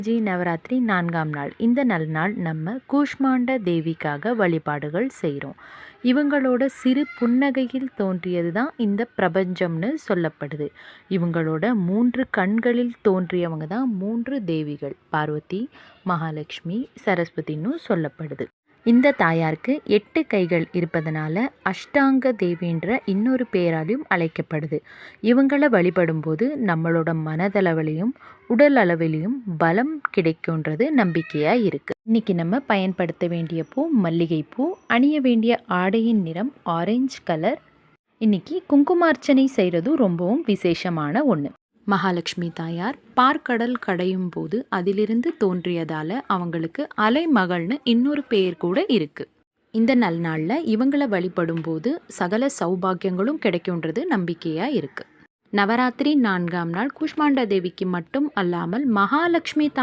நவராத்திரி 4ஆம் நாள். இந்த நல்நாள் நம்ம கூஷ்மாண்ட தேவிக்காக வழிபாடுகள் செய்கிறோம். இவங்களோட சிறு புன்னகையில் தோன்றியது தான் இந்த பிரபஞ்சம்னு சொல்லப்படுது. இவங்களோட 3 கண்களில் தோன்றியவங்க தான் 3 தேவிகள். பார்வதி, மகாலட்சுமி, சரஸ்வதின்னு சொல்லப்படுது. இந்த தாயாருக்கு 8 கைகள் இருப்பதனால அஷ்டாங்க தேவின்ற இன்னொரு பெயராலையும் அழைக்கப்படுது. இவங்கள வழிபடும்போது நம்மளோட மனதளவிலையும் உடல் அளவிலையும் பலம் கிடைக்குன்றது நம்பிக்கையாக இருக்குது. இன்றைக்கி நம்ம பயன்படுத்த வேண்டிய பூ மல்லிகைப்பூ. அணிய வேண்டிய ஆடையின் நிறம் ஆரஞ்சு கலர். இன்றைக்கி குங்குமார்ச்சனை செய்கிறதும் ரொம்பவும் விசேஷமான ஒன்று. மகாலட்சுமி தாயார் பார்க்கடல் கடையும் போது அதிலிருந்து தோன்றியதால் அவங்களுக்கு அலைமகள்னு இன்னொரு பெயர் கூட இருக்குது. இந்த நல்நாளில் இவங்களை வழிபடும் போது சகல சௌபாகியங்களும் கிடைக்குன்றது நம்பிக்கையாக இருக்குது. நவராத்திரி 4ஆம் நாள் கூஷ்மாண்டா தேவிக்கு மட்டும் அல்லாமல் மகாலட்சுமி தாய்